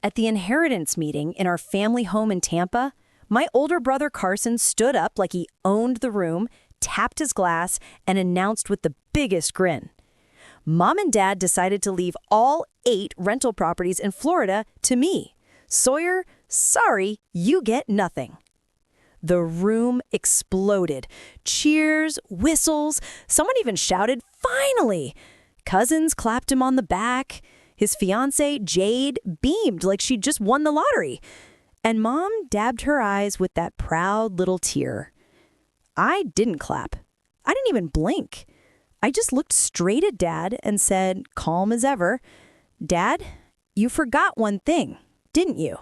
At the inheritance meeting in our family home in Tampa, my older brother Carson stood up like he owned the room, tapped his glass, and announced with the biggest grin. Mom and Dad decided to leave all 8 rental properties in Florida to me. Sawyer, sorry, you get nothing. The room exploded. Cheers, whistles, someone even shouted, "Finally!" Cousins clapped him on the back. His fiancée, Jade, beamed like she'd just won the lottery. And Mom dabbed her eyes with that proud little tear. I didn't clap. I didn't even blink. I just looked straight at Dad and said, calm as ever, "Dad, you forgot one thing, didn't you?"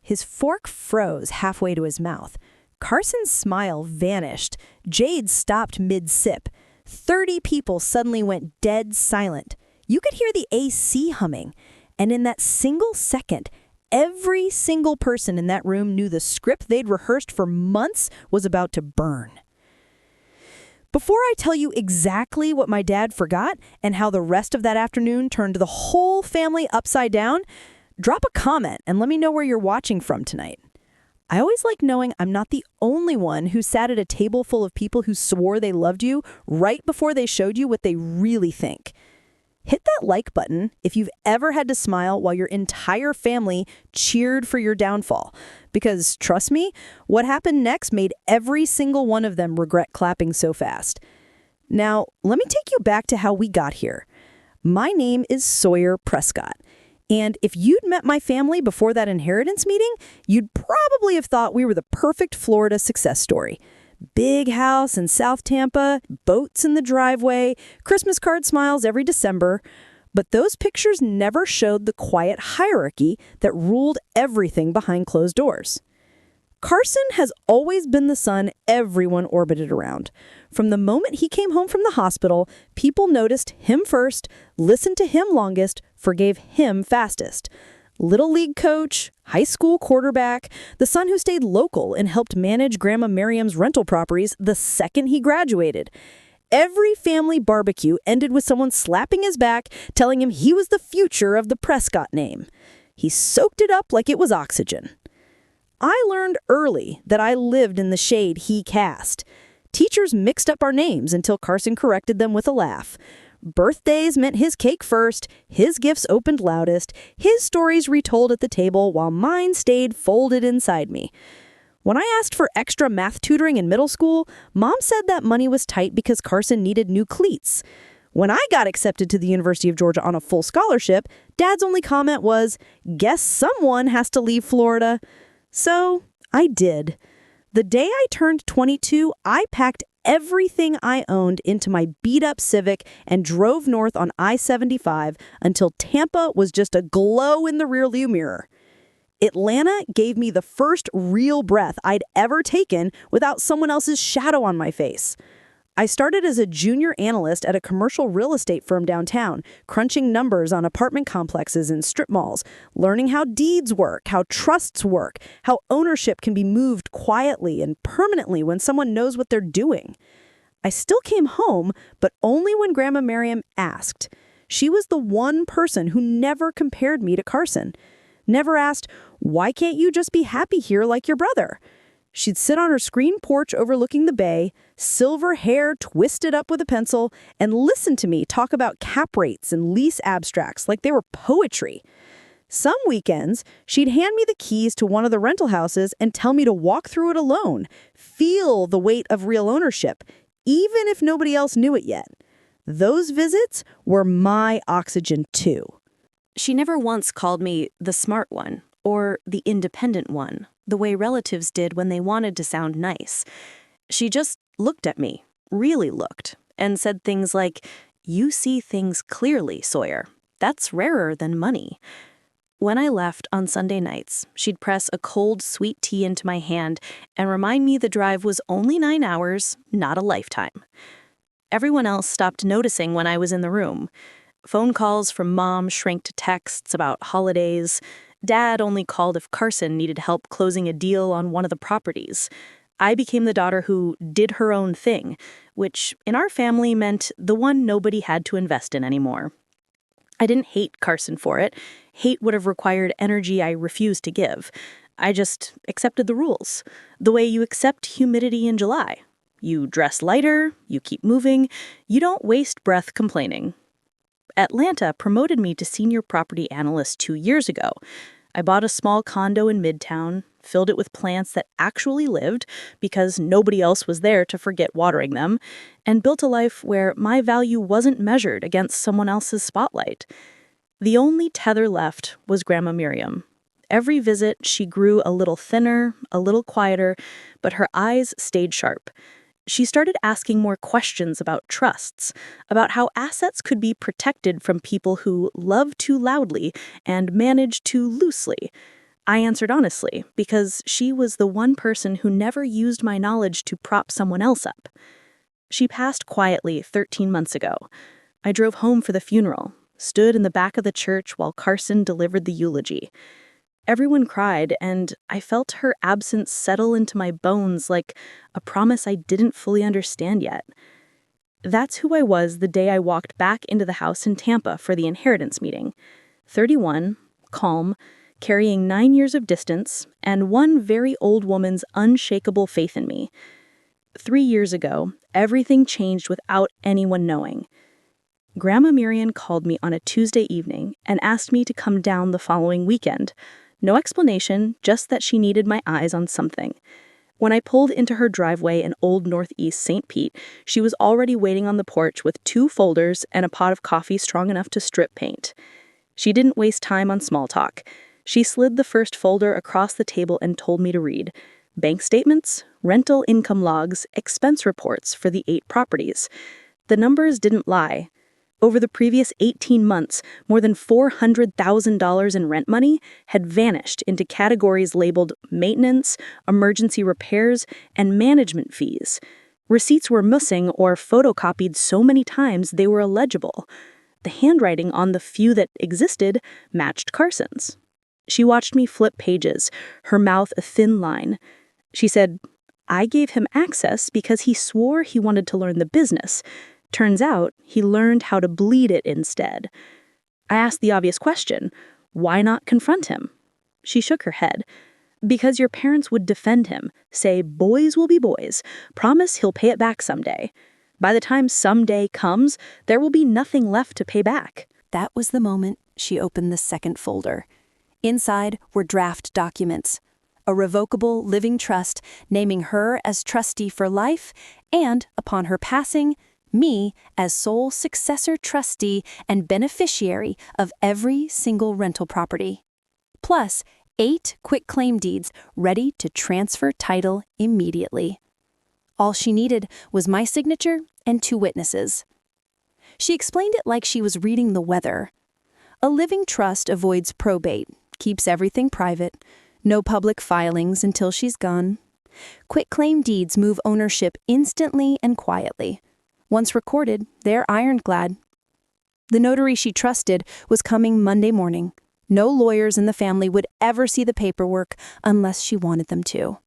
His fork froze halfway to his mouth. Carson's smile vanished. Jade stopped mid-sip. 30 people suddenly went dead silent. You could hear the AC humming. And in that single second, every single person in that room knew the script they'd rehearsed for months was about to burn. Before I tell you exactly what my dad forgot and how the rest of that afternoon turned the whole family upside down, drop a comment and let me know where you're watching from tonight. I always like knowing I'm not the only one who sat at a table full of people who swore they loved you right before they showed you what they really think. Hit that like button if you've ever had to smile while your entire family cheered for your downfall. Because trust me, what happened next made every single one of them regret clapping so fast. Now, let me take you back to how we got here. My name is Sawyer Prescott. And if you'd met my family before that inheritance meeting, you'd probably have thought we were the perfect Florida success story. Big house in South Tampa, boats in the driveway, Christmas card smiles every December. But those pictures never showed the quiet hierarchy that ruled everything behind closed doors. Carson has always been the son everyone orbited around. From the moment he came home from the hospital, people noticed him first, listened to him longest, forgave him fastest. Little league coach, high school quarterback, the son who stayed local and helped manage Grandma Miriam's rental properties the second he graduated. Every family barbecue ended with someone slapping his back, telling him he was the future of the Prescott name. He soaked it up like it was oxygen. I learned early that I lived in the shade he cast. Teachers mixed up our names until Carson corrected them with a laugh. Birthdays meant his cake first, his gifts opened loudest, his stories retold at the table while mine stayed folded inside me. When I asked for extra math tutoring in middle school, Mom said that money was tight because Carson needed new cleats. When I got accepted to the University of Georgia on a full scholarship, Dad's only comment was, "Guess someone has to leave Florida." So I did. The day I turned 22, I packed everything I owned into my beat-up Civic and drove north on I-75 until Tampa was just a glow in the rearview mirror. Atlanta gave me the first real breath I'd ever taken without someone else's shadow on my face. I started as a junior analyst at a commercial real estate firm downtown, crunching numbers on apartment complexes and strip malls, learning how deeds work, how trusts work, how ownership can be moved quietly and permanently when someone knows what they're doing. I still came home, but only when Grandma Miriam asked. She was the one person who never compared me to Carson. Never asked, "Why can't you just be happy here like your brother?" She'd sit on her screen porch overlooking the bay, silver hair twisted up with a pencil, and listen to me talk about cap rates and lease abstracts like they were poetry. Some weekends, she'd hand me the keys to one of the rental houses and tell me to walk through it alone, feel the weight of real ownership, even if nobody else knew it yet. Those visits were my oxygen too. She never once called me the smart one or the independent one, the way relatives did when they wanted to sound nice. She just looked at me, really looked, and said things like, "You see things clearly, Sawyer. That's rarer than money." When I left on Sunday nights, she'd press a cold, sweet tea into my hand and remind me the drive was only 9 hours, not a lifetime. Everyone else stopped noticing when I was in the room. Phone calls from Mom shrank to texts about holidays. Dad only called if Carson needed help closing a deal on one of the properties. I became the daughter who did her own thing, which in our family meant the one nobody had to invest in anymore. I didn't hate Carson for it. Hate would have required energy I refused to give. I just accepted the rules, the way you accept humidity in July. You dress lighter, you keep moving, you don't waste breath complaining. Atlanta promoted me to senior property analyst 2 years ago. I bought a small condo in Midtown, filled it with plants that actually lived because nobody else was there to forget watering them, and built a life where my value wasn't measured against someone else's spotlight. The only tether left was Grandma Miriam. Every visit, she grew a little thinner, a little quieter, but her eyes stayed sharp. She started asking more questions about trusts, about how assets could be protected from people who love too loudly and manage too loosely. I answered honestly, because she was the one person who never used my knowledge to prop someone else up. She passed quietly 13 months ago. I drove home for the funeral, stood in the back of the church while Carson delivered the eulogy. Everyone cried, and I felt her absence settle into my bones like a promise I didn't fully understand yet. That's who I was the day I walked back into the house in Tampa for the inheritance meeting. 31, calm, carrying 9 years of distance, and one very old woman's unshakable faith in me. 3 years ago, everything changed without anyone knowing. Grandma Miriam called me on a Tuesday evening and asked me to come down the following weekend. No explanation, just that she needed my eyes on something. When I pulled into her driveway in Old Northeast St. Pete, she was already waiting on the porch with 2 folders and a pot of coffee strong enough to strip paint. She didn't waste time on small talk. She slid the first folder across the table and told me to read bank statements, rental income logs, expense reports for the 8 properties. The numbers didn't lie. Over the previous 18 months, more than $400,000 in rent money had vanished into categories labeled maintenance, emergency repairs, and management fees. Receipts were missing or photocopied so many times they were illegible. The handwriting on the few that existed matched Carson's. She watched me flip pages, her mouth a thin line. She said, "I gave him access because he swore he wanted to learn the business. Turns out, he learned how to bleed it instead." I asked the obvious question, why not confront him? She shook her head. "Because your parents would defend him, say boys will be boys, promise he'll pay it back someday. By the time someday comes, there will be nothing left to pay back." That was the moment she opened the second folder. Inside were draft documents. A revocable living trust naming her as trustee for life and, upon her passing, me as sole successor trustee and beneficiary of every single rental property. Plus, 8 quitclaim deeds ready to transfer title immediately. All she needed was my signature and 2 witnesses. She explained it like she was reading the weather. A living trust avoids probate, keeps everything private, no public filings until she's gone. Quitclaim deeds move ownership instantly and quietly. Once recorded, they're ironclad. The notary she trusted was coming Monday morning. No lawyers in the family would ever see the paperwork unless she wanted them to.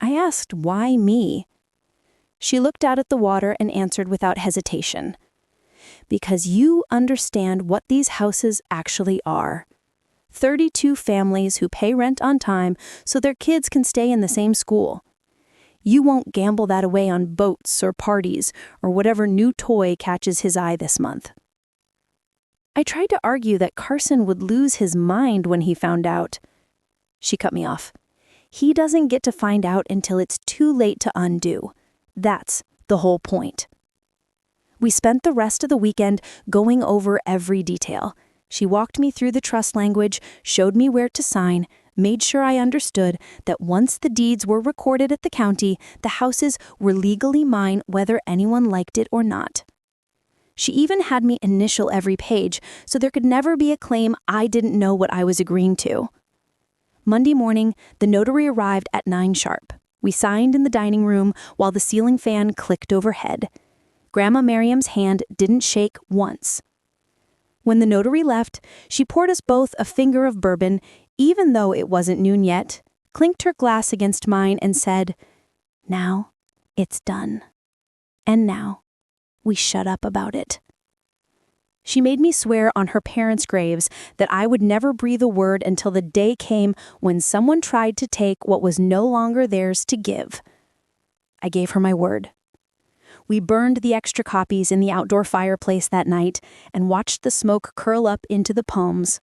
I asked, why me? She looked out at the water and answered without hesitation. Because you understand what these houses actually are. 32 families who pay rent on time so their kids can stay in the same school. You won't gamble that away on boats or parties or whatever new toy catches his eye this month. I tried to argue that Carson would lose his mind when he found out. She cut me off. He doesn't get to find out until it's too late to undo. That's the whole point. We spent the rest of the weekend going over every detail. She walked me through the trust language, showed me where to sign, made sure I understood that once the deeds were recorded at the county, the houses were legally mine whether anyone liked it or not. She even had me initial every page so there could never be a claim I didn't know what I was agreeing to. Monday morning, the notary arrived at 9 sharp. We signed in the dining room while the ceiling fan clicked overhead. Grandma Miriam's hand didn't shake once. When the notary left, she poured us both a finger of bourbon, even though it wasn't noon yet, clinked her glass against mine and said, "Now it's done. And now we shut up about it." She made me swear on her parents' graves that I would never breathe a word until the day came when someone tried to take what was no longer theirs to give. I gave her my word. We burned the extra copies in the outdoor fireplace that night and watched the smoke curl up into the palms.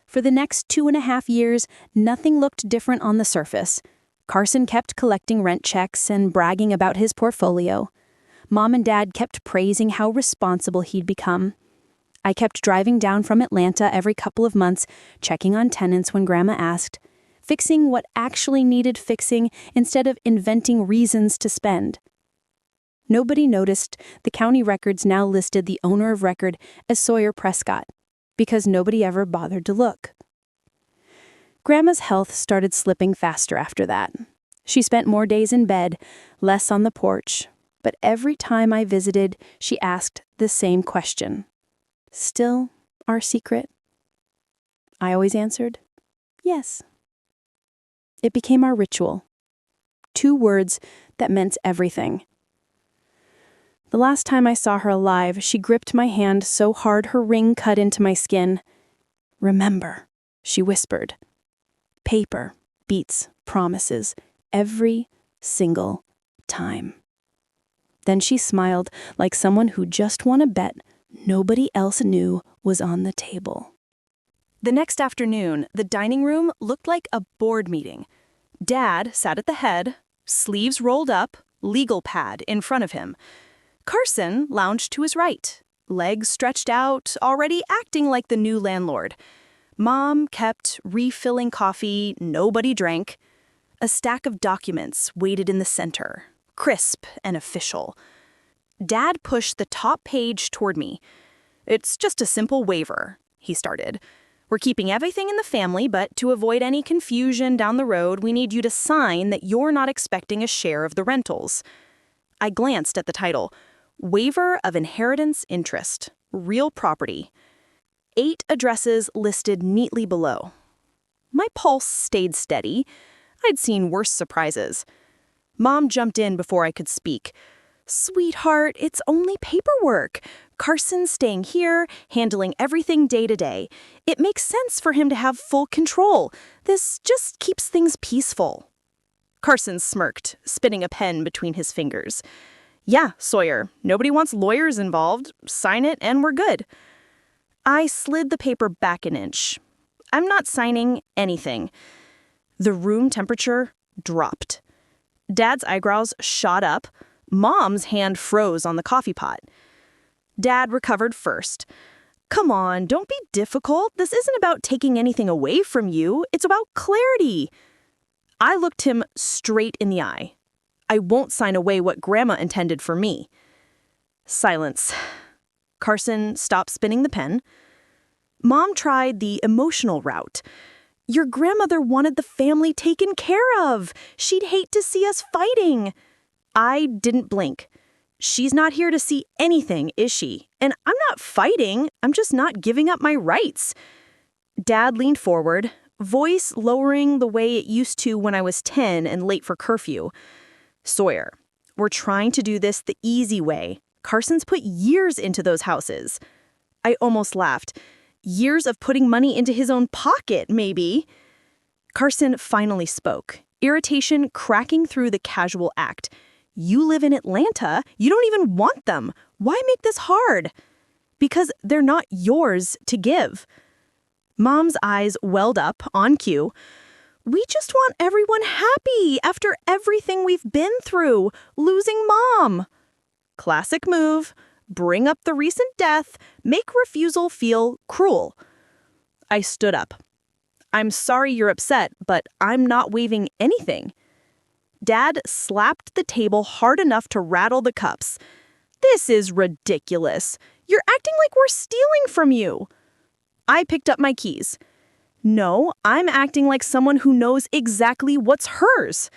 For the next 2.5 years, nothing looked different on the surface. Carson kept collecting rent checks and bragging about his portfolio. Mom and Dad kept praising how responsible he'd become. I kept driving down from Atlanta every couple of months, checking on tenants when Grandma asked, fixing what actually needed fixing instead of inventing reasons to spend. Nobody noticed the county records now listed the owner of record as Sawyer Prescott, because nobody ever bothered to look. Grandma's health started slipping faster after that. She spent more days in bed, less on the porch. But every time I visited, she asked the same question. Still our secret? I always answered, yes. It became our ritual. 2 words that meant everything. The last time I saw her alive, she gripped my hand so hard her ring cut into my skin. Remember, she whispered. Paper beats promises every single time. Then she smiled like someone who just won a bet nobody else knew was on the table. The next afternoon, the dining room looked like a board meeting. Dad sat at the head, sleeves rolled up, legal pad in front of him. Carson lounged to his right, legs stretched out, already acting like the new landlord. Mom kept refilling coffee nobody drank. A stack of documents waited in the center, crisp and official. Dad pushed the top page toward me. "It's just a simple waiver," he started. "We're keeping everything in the family, but to avoid any confusion down the road, we need you to sign that you're not expecting a share of the rentals." I glanced at the title, Waiver of Inheritance Interest, Real Property. 8 addresses listed neatly below. My pulse stayed steady. I'd seen worse surprises. Mom jumped in before I could speak. "Sweetheart, it's only paperwork. Carson's staying here, handling everything day to day. It makes sense for him to have full control. This just keeps things peaceful." Carson smirked, spinning a pen between his fingers. "Yeah, Sawyer, nobody wants lawyers involved. Sign it and we're good." I slid the paper back an inch. I'm not signing anything. The room temperature dropped. Dad's eyebrows shot up. Mom's hand froze on the coffee pot. Dad recovered first. "Come on, don't be difficult. This isn't about taking anything away from you. It's about clarity." I looked him straight in the eye. "I won't sign away what Grandma intended for me." Silence. Carson stopped spinning the pen. Mom tried the emotional route. "Your grandmother wanted the family taken care of. She'd hate to see us fighting." I didn't blink. "She's not here to see anything, is she? And I'm not fighting. I'm just not giving up my rights." Dad leaned forward, voice lowering the way it used to when I was 10 and late for curfew. "Sawyer, we're trying to do this the easy way. Carson's put years into those houses." I almost laughed. Years of putting money into his own pocket, maybe. Carson finally spoke, irritation cracking through the casual act. "You live in Atlanta. You don't even want them. Why make this hard?" "Because they're not yours to give." Mom's eyes welled up on cue. "We just want everyone happy after everything we've been through, losing Mom." Classic move. Bring up the recent death, make refusal feel cruel. I stood up. "I'm sorry you're upset, but I'm not waiving anything." Dad slapped the table hard enough to rattle the cups. "This is ridiculous. You're acting like we're stealing from you." I picked up my keys. "No, I'm acting like someone who knows exactly what's hers."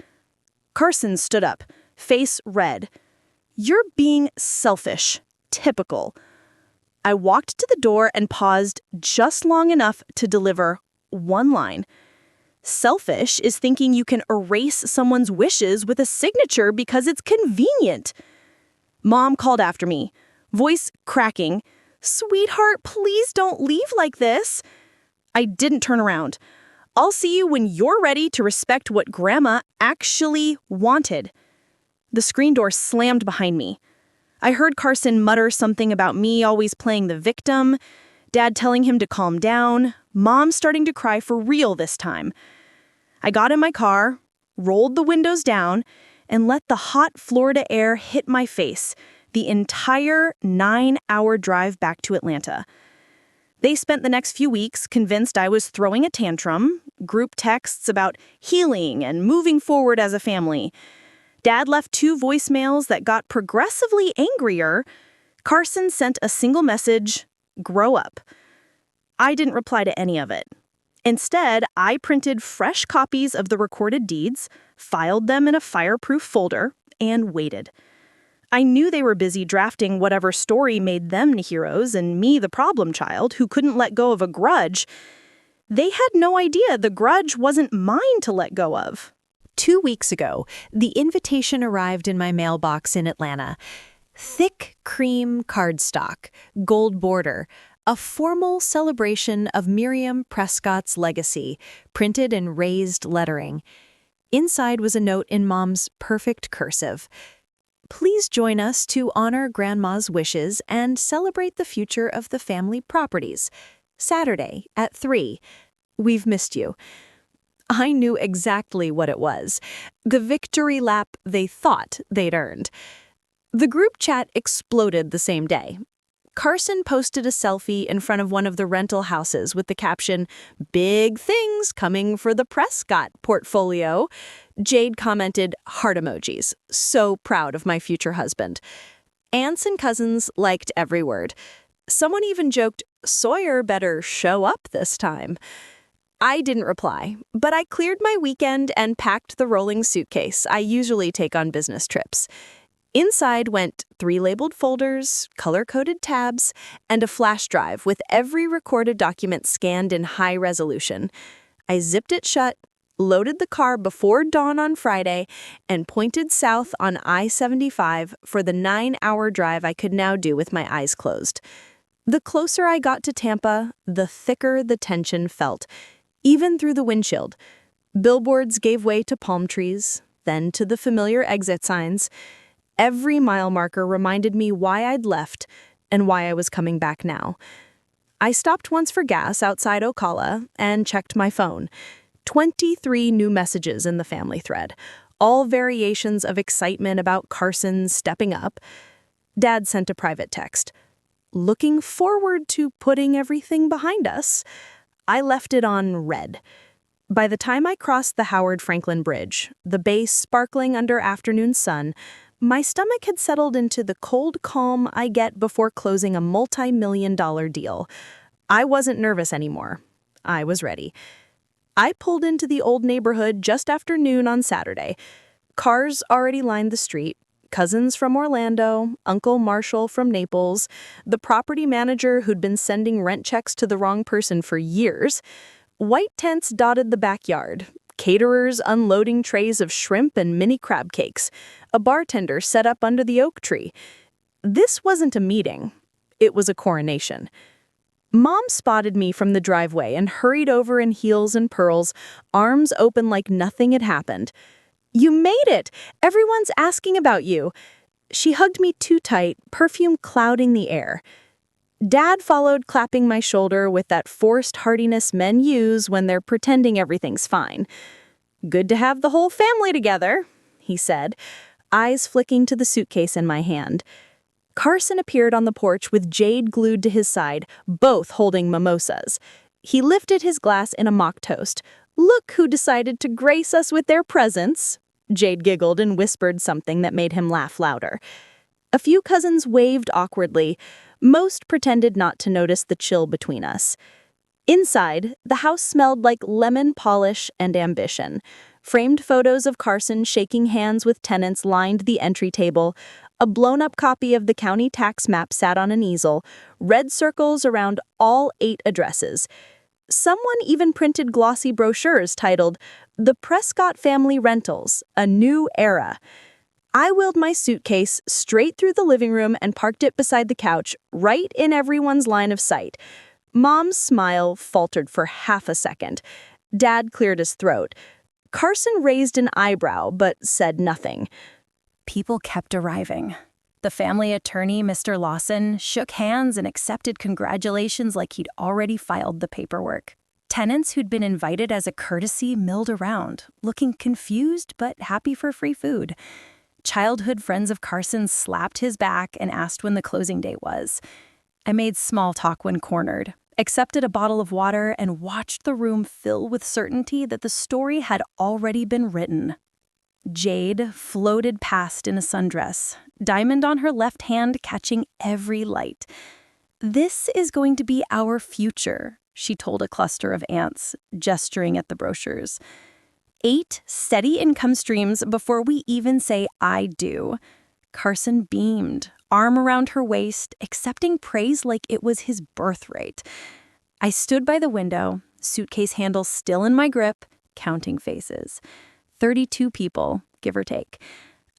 Carson stood up, face red. "You're being selfish. Typical." I walked to the door and paused just long enough to deliver one line. "Selfish is thinking you can erase someone's wishes with a signature because it's convenient." Mom called after me, voice cracking. "Sweetheart, please don't leave like this." I didn't turn around. "I'll see you when you're ready to respect what Grandma actually wanted." The screen door slammed behind me. I heard Carson mutter something about me always playing the victim, Dad telling him to calm down, Mom starting to cry for real this time. I got in my car, rolled the windows down, and let the hot Florida air hit my face the entire 9-hour drive back to Atlanta. They spent the next few weeks convinced I was throwing a tantrum, group texts about healing and moving forward as a family. Dad left 2 voicemails that got progressively angrier. Carson sent a single message, "Grow up." I didn't reply to any of it. Instead, I printed fresh copies of the recorded deeds, filed them in a fireproof folder, and waited. I knew they were busy drafting whatever story made them the heroes and me the problem child who couldn't let go of a grudge. They had no idea the grudge wasn't mine to let go of. 2 weeks ago, the invitation arrived in my mailbox in Atlanta. Thick cream cardstock, gold border, a formal celebration of Miriam Prescott's legacy, printed in raised lettering. Inside was a note in Mom's perfect cursive. "Please join us to honor Grandma's wishes and celebrate the future of the family properties. Saturday at 3. We've missed you." I knew exactly what it was. The victory lap they thought they'd earned. The group chat exploded the same day. Carson posted a selfie in front of one of the rental houses with the caption, "Big things coming for the Prescott portfolio." Jade commented, heart emojis, "So proud of my future husband." Aunts and cousins liked every word. Someone even joked, "Sawyer better show up this time." I didn't reply, but I cleared my weekend and packed the rolling suitcase I usually take on business trips. Inside went 3 labeled folders, color-coded tabs, and a flash drive with every recorded document scanned in high resolution. I zipped it shut, loaded the car before dawn on Friday, and pointed south on I-75 for the 9-hour drive I could now do with my eyes closed. The closer I got to Tampa, the thicker the tension felt, even through the windshield. Billboards gave way to palm trees, then to the familiar exit signs. Every mile marker reminded me why I'd left and why I was coming back now. I stopped once for gas outside Ocala and checked my phone. 23 new messages in the family thread, all variations of excitement about Carson stepping up. Dad sent a private text. "Looking forward to putting everything behind us." I left it on red. By the time I crossed the Howard Franklin Bridge, the bay sparkling under afternoon sun, my stomach had settled into the cold calm I get before closing a multi-million-dollar deal. I wasn't nervous anymore. I was ready. I pulled into the old neighborhood just after noon on Saturday. Cars already lined the street. Cousins from Orlando, Uncle Marshall from Naples, the property manager who'd been sending rent checks to the wrong person for years. White tents dotted the backyard, caterers unloading trays of shrimp and mini crab cakes, a bartender set up under the oak tree. This wasn't a meeting. It was a coronation. Mom spotted me from the driveway and hurried over in heels and pearls, arms open like nothing had happened. "You made it! Everyone's asking about you." She hugged me too tight, perfume clouding the air. Dad followed, clapping my shoulder with that forced heartiness men use when they're pretending everything's fine. "Good to have the whole family together," he said, eyes flicking to the suitcase in my hand. Carson appeared on the porch with Jade glued to his side, both holding mimosas. He lifted his glass in a mock toast. "Look who decided to grace us with their presence." Jade giggled and whispered something that made him laugh louder. A few cousins waved awkwardly. Most pretended not to notice the chill between us. Inside, the house smelled like lemon polish and ambition. Framed photos of Carson shaking hands with tenants lined the entry table. A blown-up copy of the county tax map sat on an easel, red circles around all 8 addresses. Someone even printed glossy brochures titled, "The Prescott Family Rentals, A New Era." I wheeled my suitcase straight through the living room and parked it beside the couch, right in everyone's line of sight. Mom's smile faltered for half a second. Dad cleared his throat. Carson raised an eyebrow, but said nothing. People kept arriving. The family attorney, Mr. Lawson, shook hands and accepted congratulations like he'd already filed the paperwork. Tenants who'd been invited as a courtesy milled around, looking confused but happy for free food. Childhood friends of Carson's slapped his back and asked when the closing date was. I made small talk when cornered, accepted a bottle of water, and watched the room fill with certainty that the story had already been written. Jade floated past in a sundress, diamond on her left hand catching every light. "This is going to be our future," she told a cluster of aunts, gesturing at the brochures. 8 steady income streams before we even say "I do." Carson beamed, arm around her waist, accepting praise like it was his birthright. I stood by the window, suitcase handle still in my grip, counting faces. 32 people, give or take.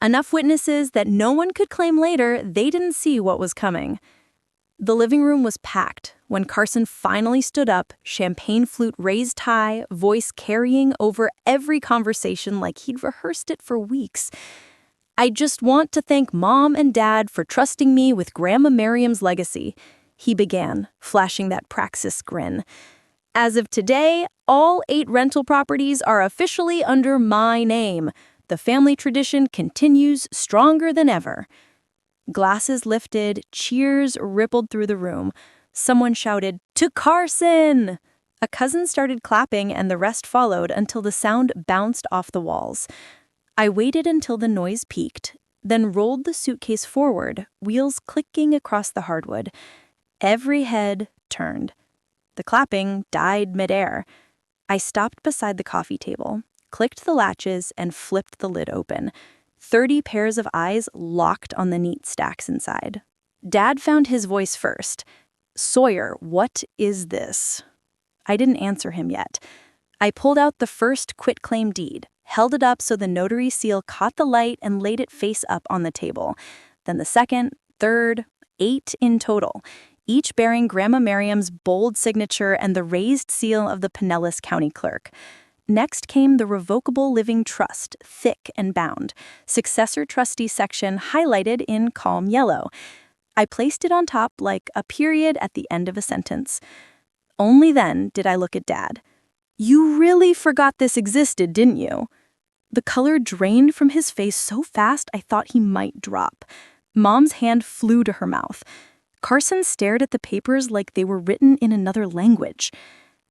Enough witnesses that no one could claim later they didn't see what was coming. The living room was packed when Carson finally stood up, champagne flute raised high, voice carrying over every conversation like he'd rehearsed it for weeks. "I just want to thank Mom and Dad for trusting me with Grandma Miriam's legacy," he began, flashing that praxis grin. "As of today, all 8 rental properties are officially under my name. The family tradition continues stronger than ever." Glasses lifted, cheers rippled through the room. Someone shouted, "To Carson!" A cousin started clapping and the rest followed until the sound bounced off the walls. I waited until the noise peaked, then rolled the suitcase forward, wheels clicking across the hardwood. Every head turned. The clapping died midair. I stopped beside the coffee table, clicked the latches, and flipped the lid open. 30 pairs of eyes locked on the neat stacks inside. Dad found his voice first. "Sawyer, what is this?" I didn't answer him yet. I pulled out the first quitclaim deed, held it up so the notary seal caught the light and laid it face up on the table. Then the second, third, 8 in total, each bearing Grandma Miriam's bold signature and the raised seal of the Pinellas County Clerk. Next came the Revocable Living Trust, thick and bound, successor trustee section highlighted in calm yellow. I placed it on top like a period at the end of a sentence. Only then did I look at Dad. "You really forgot this existed, didn't you?" The color drained from his face so fast I thought he might drop. Mom's hand flew to her mouth. Carson stared at the papers like they were written in another language.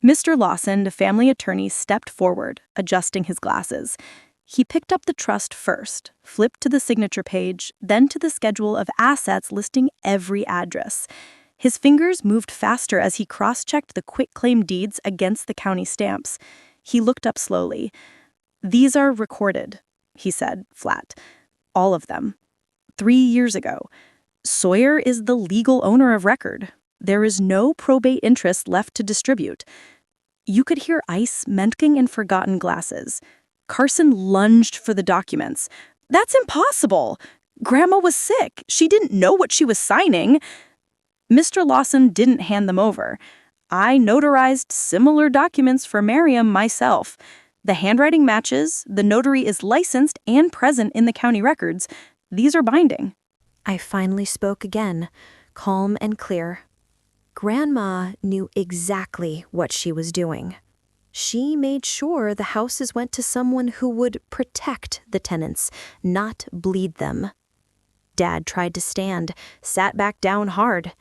Mr. Lawson, the family attorney, stepped forward, adjusting his glasses. He picked up the trust first, flipped to the signature page, then to the schedule of assets listing every address. His fingers moved faster as he cross-checked the quitclaim deeds against the county stamps. He looked up slowly. "These are recorded," he said, flat. "All of them. 3 years ago. Sawyer is the legal owner of record. There is no probate interest left to distribute." You could hear ice menting in forgotten glasses. Carson lunged for the documents. "That's impossible! Grandma was sick. She didn't know what she was signing." Mr. Lawson didn't hand them over. "I notarized similar documents for Miriam myself. The handwriting matches, the notary is licensed and present in the county records. These are binding." I finally spoke again, calm and clear. Grandma knew exactly what she was doing. She made sure the houses went to someone who would protect the tenants, not bleed them. Dad tried to stand, sat back down hard.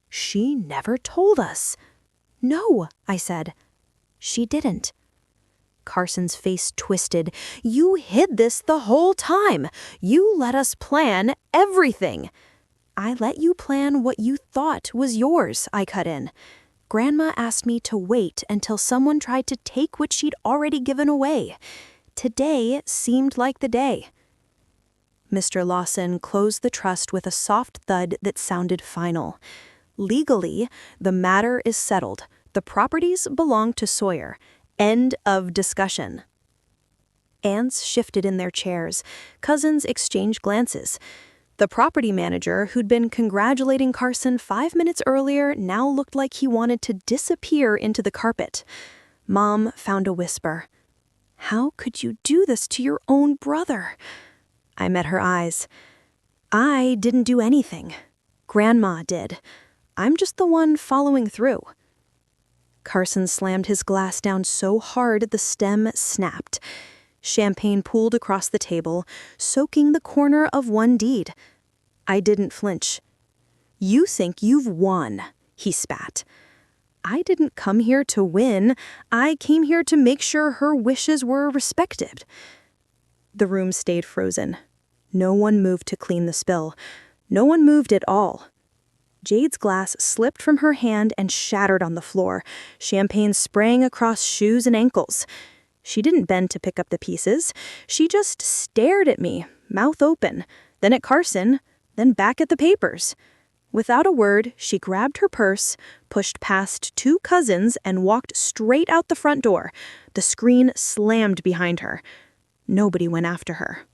"She never told us." "No," I said. "She didn't." Carson's face twisted. "You hid this the whole time. You let us plan everything." "I let you plan what you thought was yours," I cut in. "Grandma asked me to wait until someone tried to take what she'd already given away. Today seemed like the day." Mr. Lawson closed the trust with a soft thud that sounded final. "Legally, the matter is settled. The properties belong to Sawyer. End of discussion." Aunts shifted in their chairs. Cousins exchanged glances. The property manager, who'd been congratulating Carson 5 minutes earlier, now looked like he wanted to disappear into the carpet. Mom found a whisper. "How could you do this to your own brother?" I met her eyes. "I didn't do anything. Grandma did. I'm just the one following through." Carson slammed his glass down so hard the stem snapped. Champagne pooled across the table, soaking the corner of one deed. I didn't flinch. "You think you've won," he spat. "I didn't come here to win. I came here to make sure her wishes were respected." The room stayed frozen. No one moved to clean the spill. No one moved at all. Jade's glass slipped from her hand and shattered on the floor. Champagne sprang across shoes and ankles. She didn't bend to pick up the pieces. She just stared at me, mouth open, then at Carson, then back at the papers. Without a word, she grabbed her purse, pushed past 2 cousins, and walked straight out the front door. The screen slammed behind her. Nobody went after her.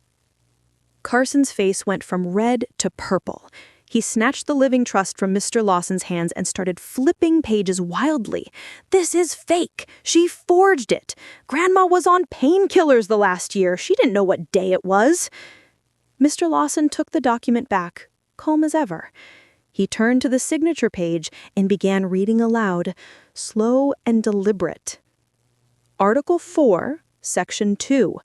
Carson's face went from red to purple. He snatched the living trust from Mr. Lawson's hands and started flipping pages wildly. "This is fake. She forged it. Grandma was on painkillers the last year. She didn't know what day it was." Mr. Lawson took the document back, calm as ever. He turned to the signature page and began reading aloud, slow and deliberate. Article 4, Section 2.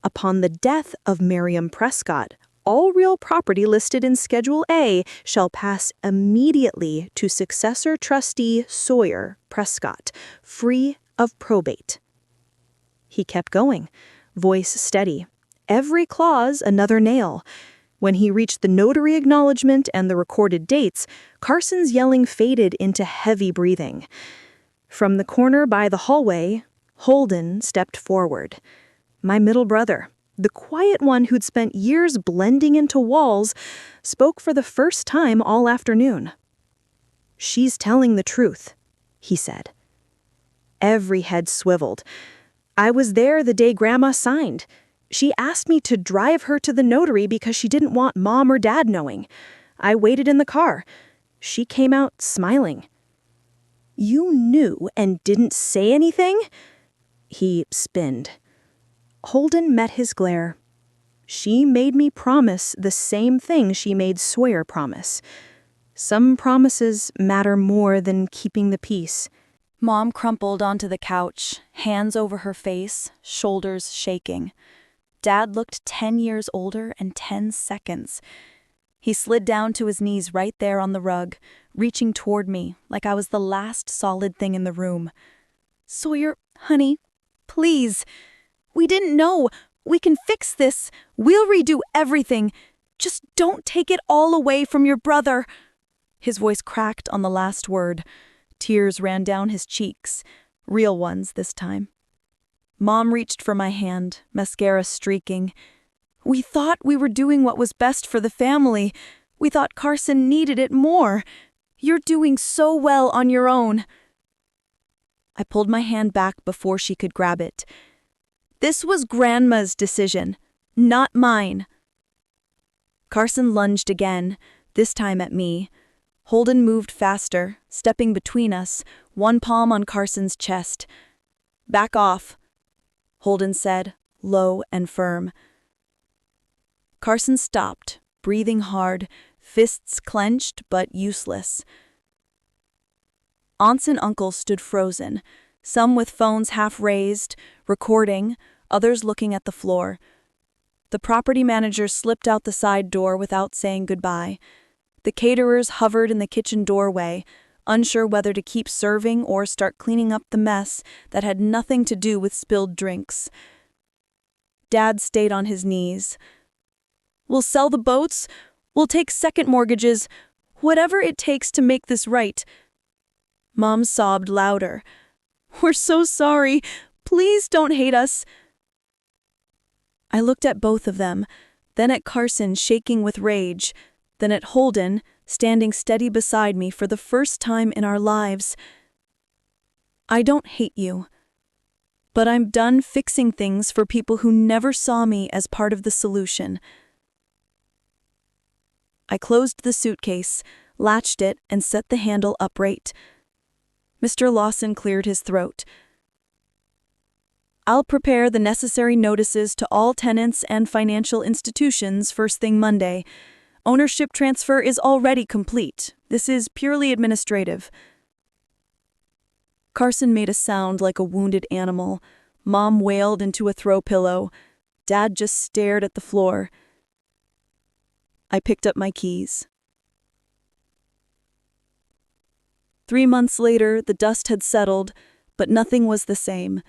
Upon the death of Miriam Prescott, all real property listed in Schedule A shall pass immediately to successor trustee Sawyer Prescott, free of probate. He kept going, voice steady. Every clause another nail. When he reached the notary acknowledgement and the recorded dates, Carson's yelling faded into heavy breathing. From the corner by the hallway, Holden stepped forward. My middle brother, the quiet one who'd spent years blending into walls, spoke for the first time all afternoon. "She's telling the truth," he said. Every head swiveled. "I was there the day Grandma signed. She asked me to drive her to the notary because she didn't want Mom or Dad knowing. I waited in the car. She came out smiling." "You knew and didn't say anything?" He spinned. Holden met his glare. "She made me promise the same thing she made Sawyer promise. Some promises matter more than keeping the peace." Mom crumpled onto the couch, hands over her face, shoulders shaking. Dad looked 10 years older and 10 seconds. He slid down to his knees right there on the rug, reaching toward me like I was the last solid thing in the room. "Sawyer, honey, please. We didn't know. We can fix this. We'll redo everything. Just don't take it all away from your brother." His voice cracked on the last word. Tears ran down his cheeks, real ones this time. Mom reached for my hand, mascara streaking. "We thought we were doing what was best for the family. We thought Carson needed it more. You're doing so well on your own." I pulled my hand back before she could grab it. "This was Grandma's decision, not mine." Carson lunged again, this time at me. Holden moved faster, stepping between us, one palm on Carson's chest. "Back off," Holden said, low and firm. Carson stopped, breathing hard, fists clenched but useless. Aunts and uncles stood frozen, some with phones half raised, recording, others looking at the floor. The property manager slipped out the side door without saying goodbye. The caterers hovered in the kitchen doorway, unsure whether to keep serving or start cleaning up the mess that had nothing to do with spilled drinks. Dad stayed on his knees. "We'll sell the boats. We'll take second mortgages. Whatever it takes to make this right." Mom sobbed louder. "We're so sorry. Please don't hate us." I looked at both of them, then at Carson shaking with rage, then at Holden standing steady beside me for the first time in our lives. "I don't hate you, But I'm done fixing things for people who never saw me as part of the solution. I closed the suitcase, latched it, and set the handle upright. Mr. Lawson cleared his throat. I'll prepare the necessary notices to all tenants and financial institutions first thing Monday. Ownership transfer is already complete. This is purely administrative. Carson made a sound like a wounded animal. Mom wailed into a throw pillow. Dad just stared at the floor. I picked up my keys. 3 months later, the dust had settled, but nothing was the same.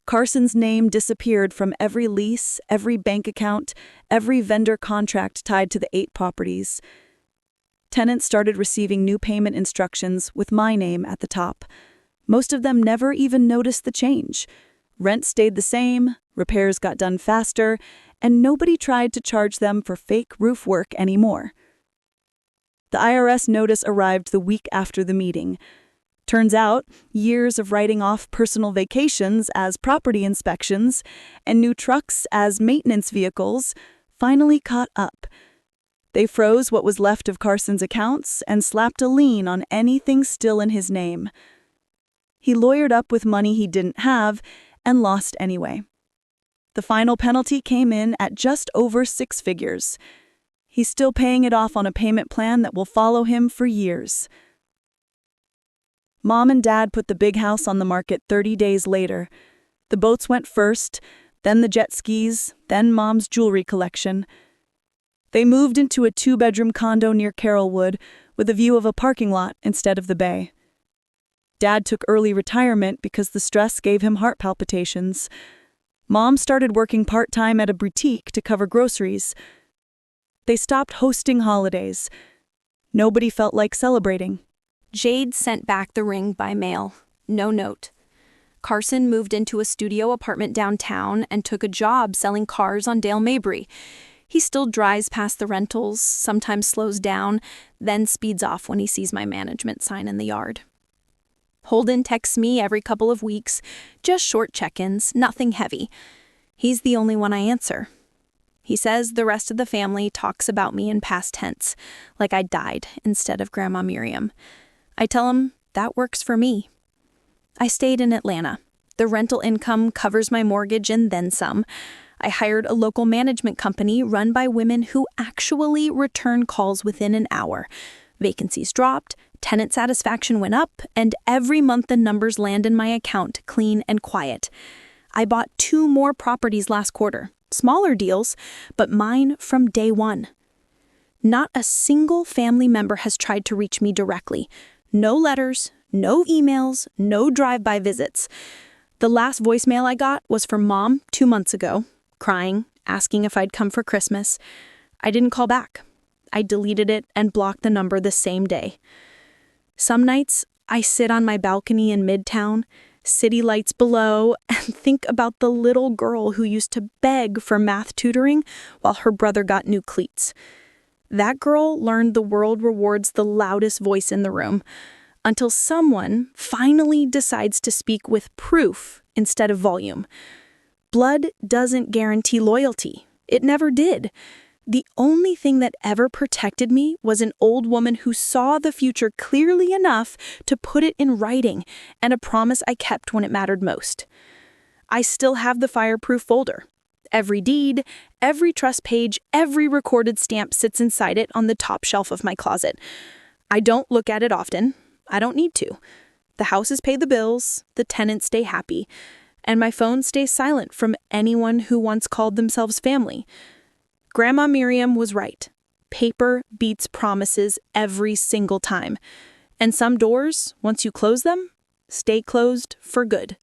Carson's name disappeared from every lease, every bank account, every vendor contract tied to the 8 properties. Tenants started receiving new payment instructions with my name at the top. Most of them never even noticed the change. Rent stayed the same, repairs got done faster, and nobody tried to charge them for fake roof work anymore. The IRS notice arrived the week after the meeting. Turns out, years of writing off personal vacations as property inspections and new trucks as maintenance vehicles finally caught up. They froze what was left of Carson's accounts and slapped a lien on anything still in his name. He lawyered up with money he didn't have and lost anyway. The final penalty came in at just over 6 figures. He's still paying it off on a payment plan that will follow him for years. Mom and Dad put the big house on the market 30 days later. The boats went first, then the jet skis, then Mom's jewelry collection. They moved into a 2-bedroom condo near Carrollwood with a view of a parking lot instead of the bay. Dad took early retirement because the stress gave him heart palpitations. Mom started working part-time at a boutique to cover groceries. They stopped hosting holidays. Nobody felt like celebrating. Jade sent back the ring by mail. No note. Carson moved into a studio apartment downtown and took a job selling cars on Dale Mabry. He still drives past the rentals, sometimes slows down, then speeds off when he sees my management sign in the yard. Holden texts me every couple of weeks, just short check-ins, nothing heavy. He's the only one I answer. He says the rest of the family talks about me in past tense, like I died instead of Grandma Miriam. I tell him that works for me. I stayed in Atlanta. The rental income covers my mortgage and then some. I hired a local management company run by women who actually return calls within an hour. Vacancies dropped, tenant satisfaction went up, and every month the numbers land in my account clean and quiet. I bought 2 more properties last quarter. Smaller deals, but mine from day one. Not a single family member has tried to reach me directly. No letters, no emails, no drive-by visits. The last voicemail I got was from Mom 2 months ago, crying, asking if I'd come for Christmas. I didn't call back. I deleted it and blocked the number the same day. Some nights, I sit on my balcony in Midtown, city lights below, and think about the little girl who used to beg for math tutoring while her brother got new cleats. That girl learned the world rewards the loudest voice in the room, until someone finally decides to speak with proof instead of volume. Blood doesn't guarantee loyalty. It never did. The only thing that ever protected me was an old woman who saw the future clearly enough to put it in writing, and a promise I kept when it mattered most. I still have the fireproof folder. Every deed, every trust page, every recorded stamp sits inside it on the top shelf of my closet. I don't look at it often. I don't need to. The houses pay the bills, the tenants stay happy, and my phone stays silent from anyone who once called themselves family. Grandma Miriam was right. Paper beats promises every single time. And some doors, once you close them, stay closed for good.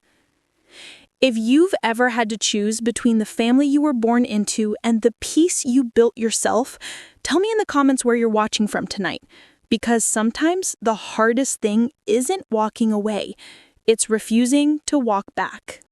If you've ever had to choose between the family you were born into and the peace you built yourself, tell me in the comments where you're watching from tonight. Because sometimes the hardest thing isn't walking away. It's refusing to walk back.